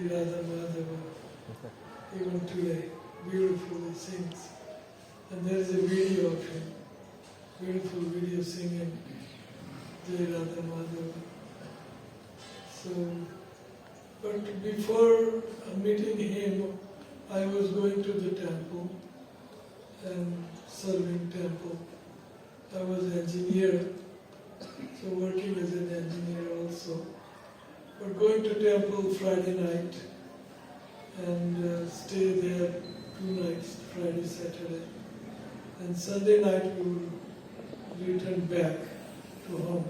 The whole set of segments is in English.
Radha Madhava, even today, beautifully sings. And there is a video of him, beautiful video singing Jai Radha Madhava. So, but before meeting him, I was going to the temple and serving temple. I was an engineer, so working as an engineer also. But going to temple Friday night and stay there 2 nights, Friday, Saturday. And Sunday night we would return back to home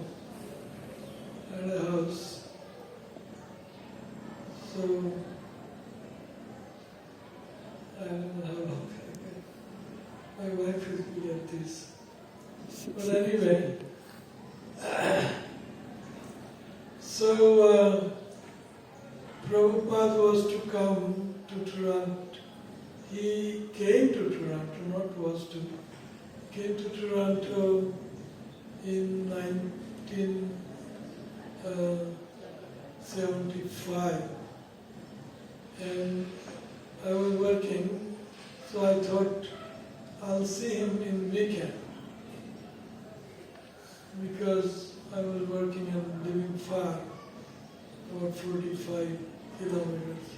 at a house. So I don't know how long. My wife is good at this. But anyway, so Prabhupada was to come to Toronto. He came to Toronto, not was to. He came to Toronto in 1975. And I was working, so I thought I'll see him in weekend. Because I was working and living far, about 45 kilometers,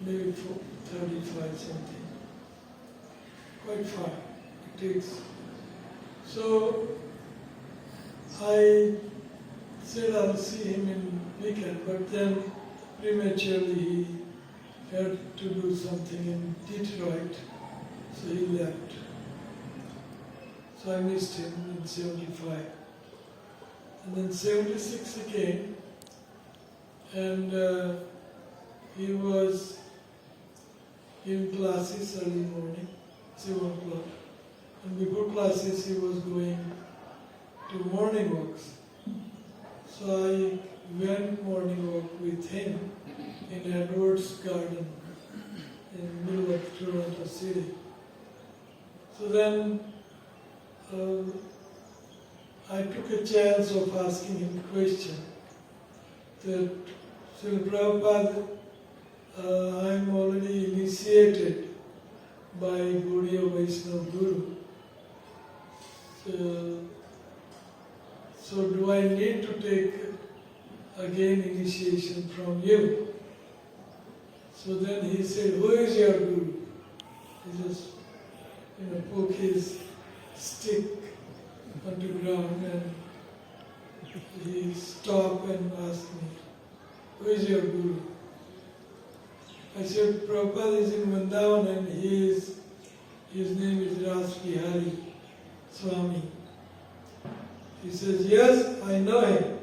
maybe 35 something, quite far it takes. So I said I'll see him in weekend, but then prematurely he had to do something in Detroit, so he left. So I missed him in 75. And then 76 he came, and he was in classes early morning, 7 o'clock. And before classes he was going to morning walks. So I went morning walk with him in Edwards Garden in the middle of Toronto City. So then I took a chance of asking him a question that, Srila Prabhupada, I'm already initiated by Gaudiya Vaishnava Guru. So do I need to take again initiation from you? So then he said, who is your Guru? He just poke his stick on the ground and he stopped and asked me, who is your Guru? I said, Prabhupada is in Vrindavan and his name is Ras Bihari Swami. He says, yes, I know him.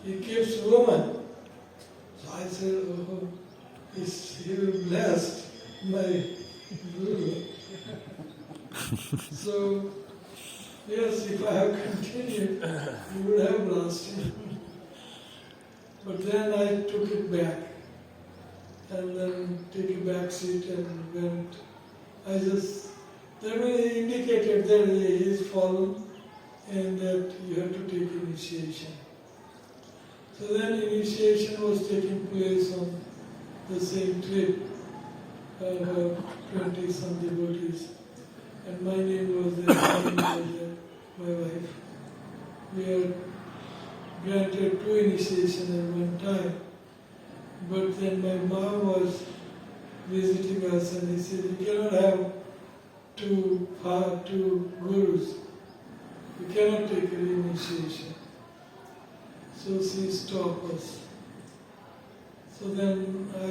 He keeps woman. So I said, oh, he will bless my Guru. So, yes, if I have continued, you would have lost him. But then I took it back and then took a back seat and went. Then he indicated that he is fallen and that you have to take initiation. So then initiation was taking place on the same trip, about 20-some devotees. And my name was there, my name was there, my wife. We had granted 2 initiations at one time. But then my mom was visiting us and he said, you cannot have two gurus. You cannot take an initiation. So she stopped us. So then I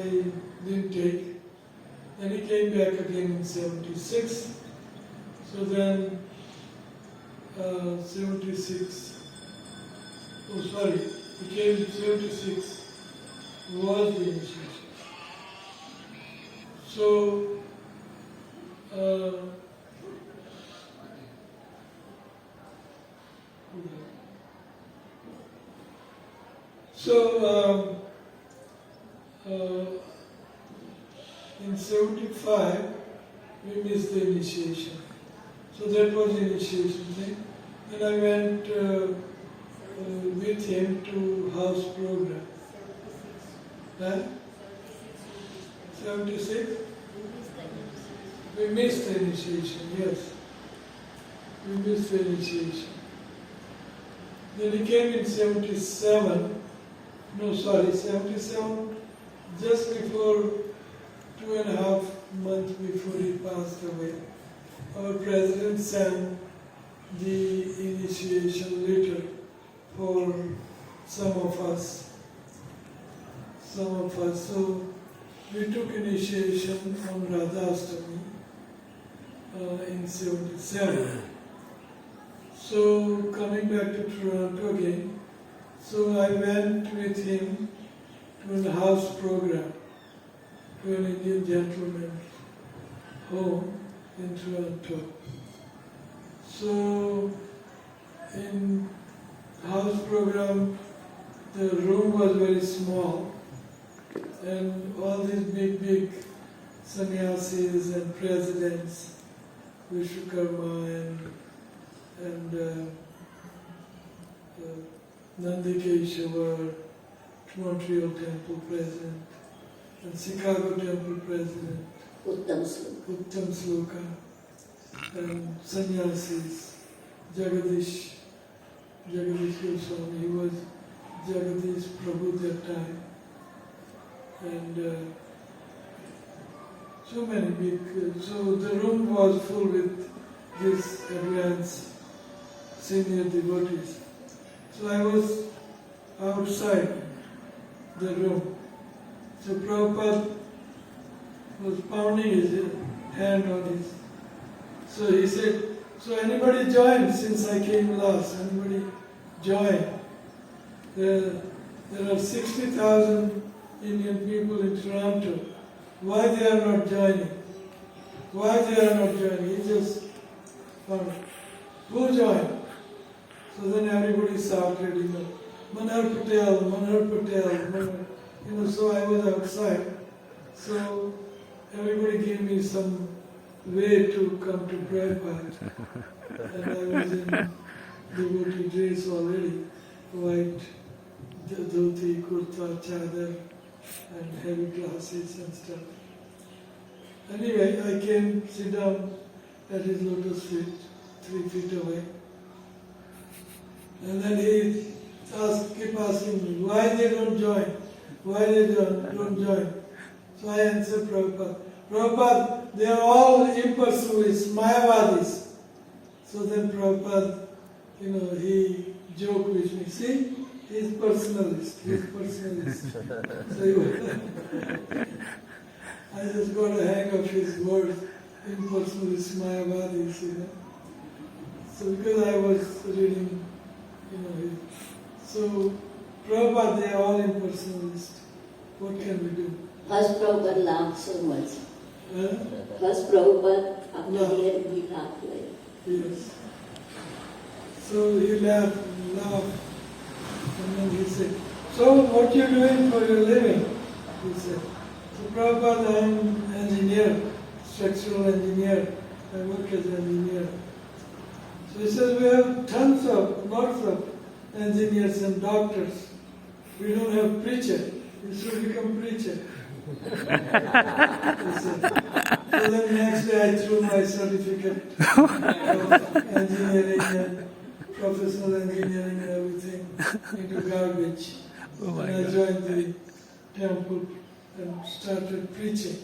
didn't take. Then he came back again in 76. So then 76, he came in 76, was the initiation. So, in 75, we missed the initiation. So that was the initiation thing. Then I went with him to house program. Huh? 76? We missed the initiation, yes. We missed the initiation. Then he came in 77, 77, just before 2.5 months before he passed away. Our president sent the initiation letter for some of us. So we took initiation on Radhastami in 77. So coming back to Toronto again, so I went with him to a house program to an Indian gentleman's home in Toronto. So in house program, the room was very small, and all these big sannyasis and presidents, Vishwakarma and Nandikeshwar, Montreal Temple President, and Chicago Temple President, Uttam Sloka, and sannyasis, Jagadish Goswami, he was Jagadish Prabhu that time, and so many big, so the room was full with these advanced senior devotees. So I was outside the room. So Prabhupada was pounding his hand on his. So he said, so anybody join since I came last? Anybody join? There are 60,000 Indian people in Toronto. Why they are not joining? Why they are not joining? He just found, who joined? So then everybody shouted, Manar Patel, so I was outside. So everybody gave me some way to come to Prabhupada. And I was in devotee dress already, white dhoti, kurta, chadar, and heavy glasses and stuff. Anyway, I came sit down at his lotus feet, 3 feet away. And then he keep asking me, why they don't join? Why they don't join? So I answered Prabhupada, Prabhupada, they are all impersonalists, Mayavadis. So then Prabhupada, he joked with me, see, he's personalist. So I just got a hang of his words, impersonalist, Mayavadis, So because I was reading, so Prabhupada, they are all impersonalists. What can we do? Has Prabhupada laughed so much? Has Prabhupada, after hearing, he laughed like? Yes. So he laughed, and then he said, so what you doing for your living? He said, so Prabhupada, I am an engineer, structural engineer. I work as an engineer. So he says, we have lots of engineers and doctors. We don't have preacher. You should become preacher. He said. So then next day I threw my certificate of engineering and professional engineering and everything into garbage. And I joined the temple and started preaching.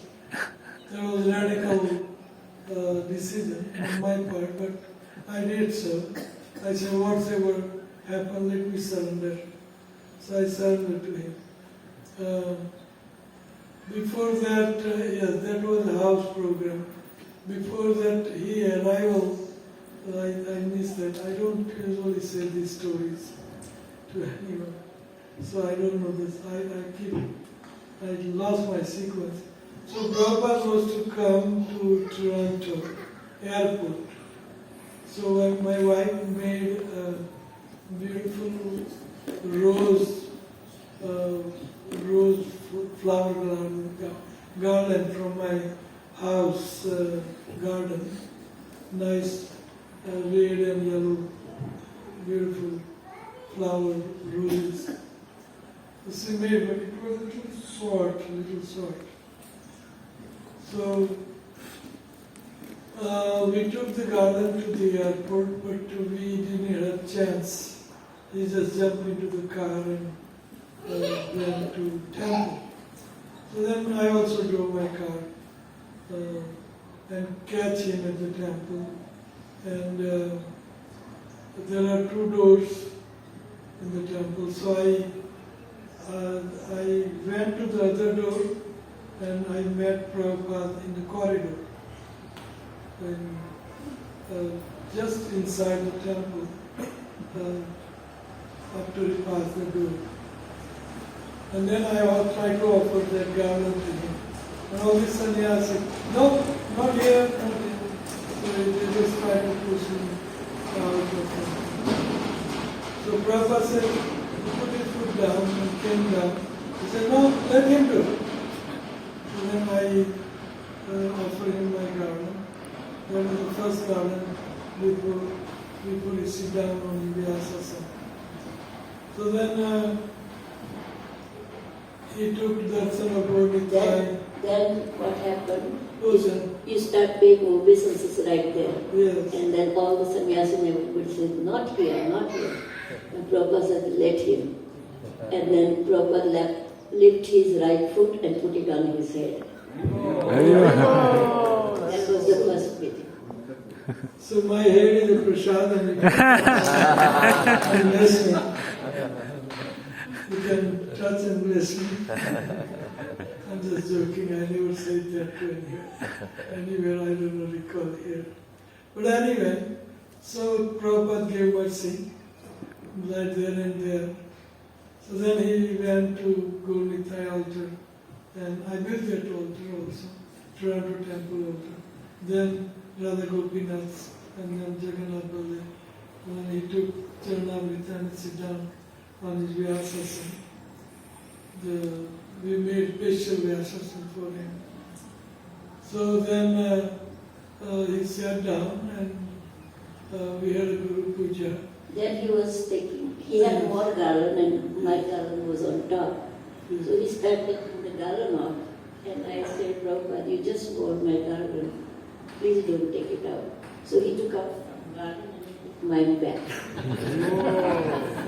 That was a radical decision on my part, but I did so. I said, whatever happened, let me surrender. So I surrendered to him. Before that, that was a house program. Before that, arrival, I missed that. I don't usually say these stories to anyone. So I don't know this. I lost my sequence. So Prabhupada was to come to Toronto airport. So my wife made a beautiful rose flower garland from my house garden. Nice red and yellow, beautiful flower roses. She made, but it was a little short. So we took the garland to the airport, but we didn't have a chance. He just jumped into the car and went to temple. So then I also drove my car and catch him at the temple. And there are 2 doors in the temple. So I went to the other door and I met Prabhupada in the corridor. And just inside the temple, after he passed the door. And then I tried to offer that garland to him. And all this sannyasi, no, not here, not here. So they just tried to push me out of him. So Prabhupada said, he put his foot down and came down. He said, no, let him do it. So then I offered him my garland. That was the first garland before he sit down on Vyasasana. So then he took darshan of Gaurnitai. Then what happened? Ocean. You start paying obeisances right there. Yes. And then all the sannyasi and everybody said, not here, not here. And Prabhupada said, let him. And then Prabhupada lifted his right foot and put it on his head. That was the first meeting. So my head is a prasadam. And bless me. You can touch and bless me. I'm just joking, I never said that to anywhere, I don't recall here. But anyway, so Prabhupada gave mercy, right there and there. So then he went to Gaurnitai altar, and I built that altar also, Toronto temple altar. Then Radha Gopinath, and then Jagannath Baladev. And then he took Charanamrita and sit down on his Vyasasana. We made special Vyasasana for him. So then he sat down and we had a Guru Puja. Then he had more garland and my garland was on top. Yes. So he started taking the garland off. And I said, Prabhupada, you just wore my garland. Please don't take it out. So he took out the garland and he put mine back.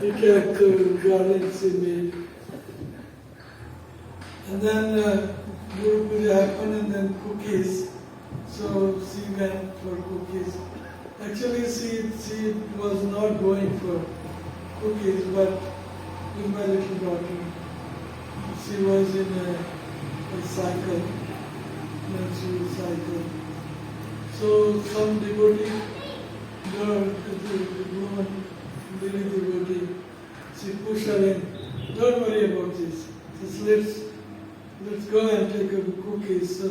We kept the garlands he made. And then Guru Puja happened and then cookies. So she went for cookies. Actually she was not going for cookies, but with my little daughter. She was in a cycle, natural cycle. So some devotee, the woman, lady devotee, she pushed her in. Don't worry about this. Just let's go and take a cookies. So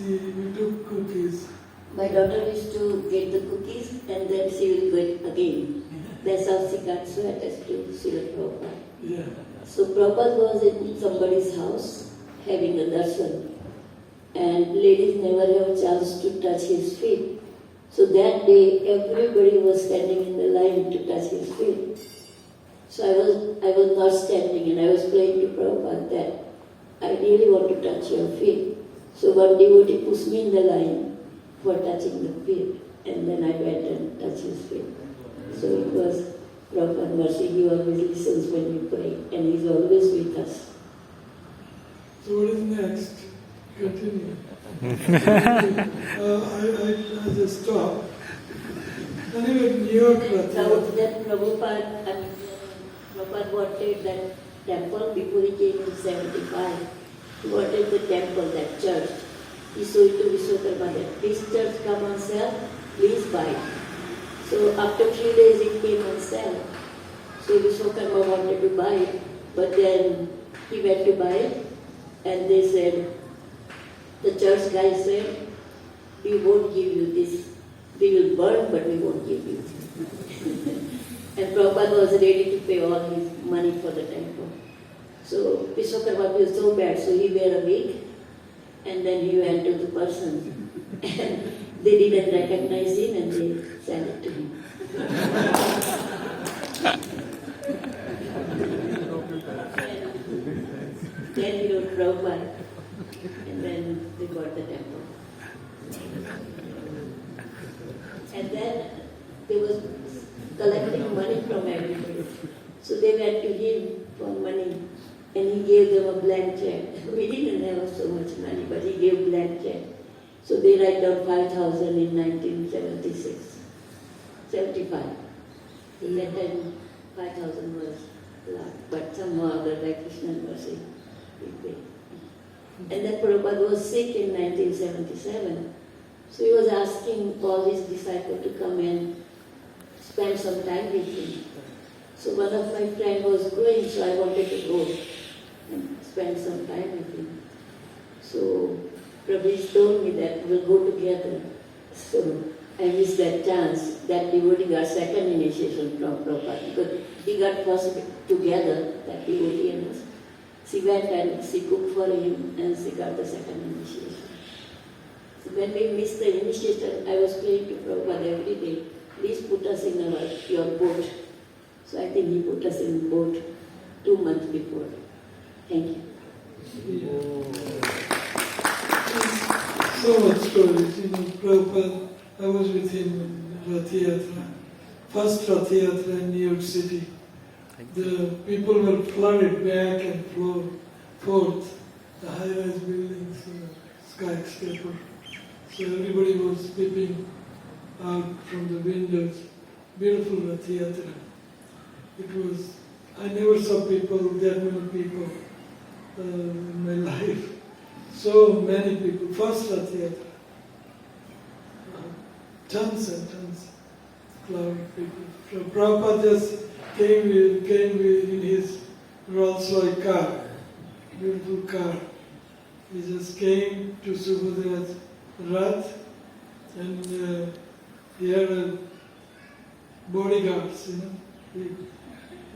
we took cookies. My daughter used to get the cookies and then she will get again. That's how she got so attached to Srila Prabhupada. Yeah. So Prabhupada was in somebody's house having a darshan. And ladies never have a chance to touch his feet. So that day everybody was standing in the line to touch his feet. So I was not standing and I was praying to Prabhupada that I really want to touch your feet. So one devotee pushed me in the line for touching the feet. And then I went and touched his feet. So it was Prabhupada mercy. He always listens when we pray and he's always with us. So what is next? Continue. I just stopped. Anyway, New York. Now then Prabhupada wanted that temple before he came to 75. He wanted the temple, that church. He saw it to Vishwakarma that this church come on sale, please buy it. So after 3 days it came on sale. So Vishwakarma wanted to buy it, but then he went to buy it and they said, the church guy said, we won't give you this. We will burn, but we won't give you. And Prabhupada was ready to pay all his money for the temple. So Vishwakarma was so bad, so he wore a wig and then he went to the person. And they didn't recognize him and they sent it to him. And Prabhupada, and then they got the temple. And then they was collecting money from everybody. So they went to him for money, and he gave them a blank check. We didn't have so much money, but he gave blank check. So they write down 5,000 in 1976, 75. In that time, 5,000 was a lot, but somehow the by Krishna's mercy, we paid. And then Prabhupada was sick in 1977. So he was asking all his disciples to come and spend some time with him. So one of my friends was going, so I wanted to go and spend some time with him. So Prabhu told me that we'll go together. So I missed that chance. That devotee got second initiation from Prabhupada because he got first together, that devotee and us. She went and she cooked for him and she got the second initiation. So when we missed the initiation, I was praying to Prabhupada every day, please put us in your boat. So I think he put us in boat 2 months before. Thank you. So much stories, Prabhupada, I was with him in Rath Yatra, first Rath Yatra in New York City. The people were flooded back and forth, the high-rise buildings, skyscraper. So everybody was peeping out from the windows. Beautiful Rath Yatra. It was, I never saw people, that many people in my life. So many people, first Rath Yatra. Tons and tons, cloud of people. So Prabhupada just came in his Rolls-Royce car, beautiful car. He just came to Subhadra's Rath, and he had bodyguards,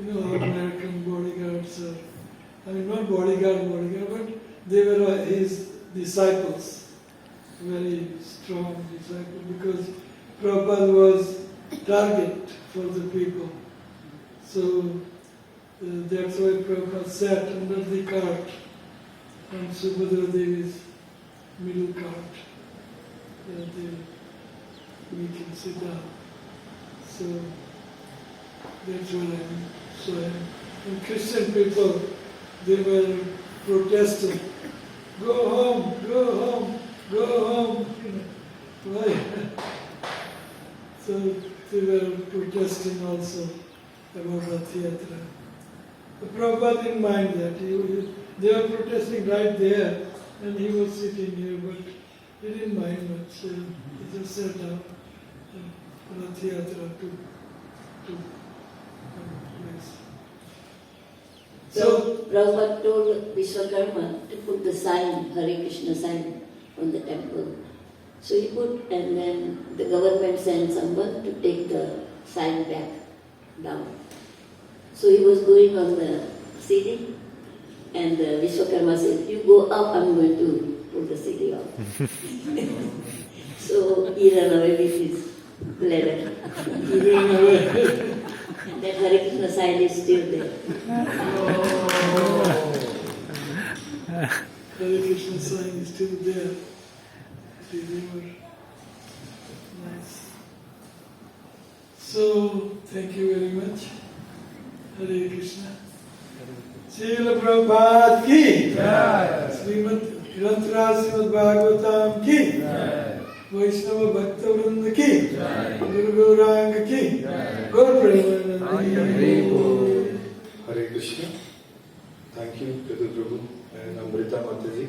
how American bodyguards are. I mean, not bodyguard, but they were his disciples, very strong disciples, because Prabhupada was target for the people. So that's why Prabhupada sat under the cart on Subhadra Devi's middle cart. They make him sit down. So that's what I mean. So and Christian people, they were protesting. Go home, go home, go home. Why? So they were protesting also about Rath Yatra. The Prabhupada didn't mind that. They were protesting right there, and he was sitting here, but he didn't mind much. He just sat down. Rath Yatra to place. So Prabhupada told Vishwakarma to put the sign, Hare Krishna sign, on the temple. So he put, and then the government sent someone to take the sign back down. So he was going on the CD, and Vishwakarma said, you go up, I'm going to pull the CD off. So he ran away with his bladder. He ran away. And that Hare Krishna sign is still there. Hare Krishna sign is still there. Nice. So, thank you very much. Hare Krishna. Srila Prabhupada ki Jai. Srimad Granthra Srimad Bhagavatam ki Jai. Vaishnava Bhakta Vrinda ki Jai. Guru Gauranga ki Jai. Gaur Premanandi. Hare Krishna. Thank you, Kratu Prabhu and Amrita Mataji.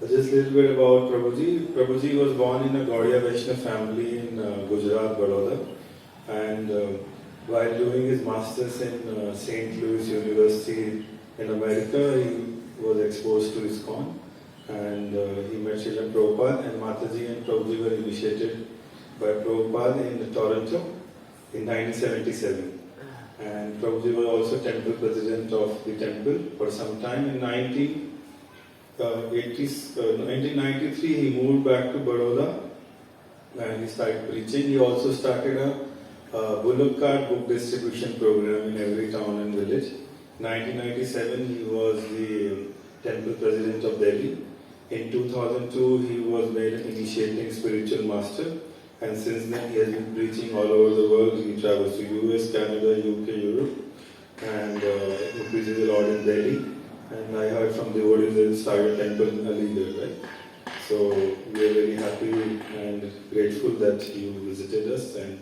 Just a little bit about Prabhuji. Prabhuji was born in a Gaudiya Vaishnava family in Gujarat, Baroda. And while doing his masters in St. Louis University in America, he was exposed to ISKCON. And he met Srila Prabhupada, and Mataji and Prabhuji were initiated by Prabhupada in Toronto in 1977. And Prabhuji was also temple president of the temple for some time. In 1993, he moved back to Baroda and he started preaching. He also started a bullock cart book distribution program in every town and village. In 1997, he was the temple president of Delhi. In 2002, he was made an initiating spiritual master, and since then he has been preaching all over the world. He travels to US, Canada, UK, Europe, and he preaches a lot in Delhi. And I heard from devotees that he started a temple in Ali there, right? So we are very happy and grateful that you visited us and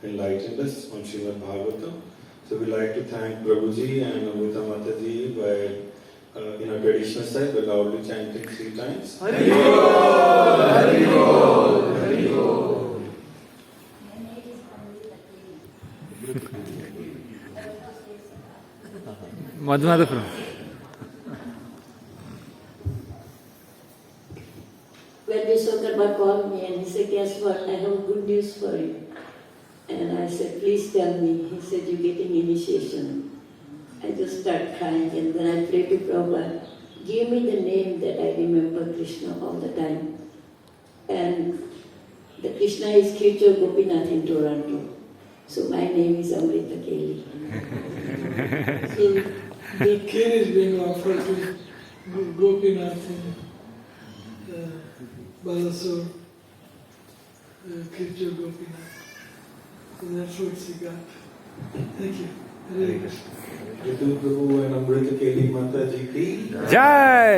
enlightened us on Srimad Bhagavatam. So we like to thank Prabhuji and Amrita Mataji by in a traditional style by loudly chanting 3 times. Hari Bol, Hari Bol, Hari Bol. Madhumadapuram. When Vishwakarma called me and he said, guess what, I have good news for you. And I said, please tell me. He said, you're getting initiation. I just start crying and then I pray to Prabhupada, give me the name that I remember Krishna all the time. And the Krishna is Kratu Gopinath in Toronto. So my name is Amrita Kelly. So the Cane is being offered to Gopinath in Balasur, Kratu Gopinath. So that's what she got. Thank you. Hare Krishna. Kratu Prabhu and Amrita Kelly Mataji ki Jai!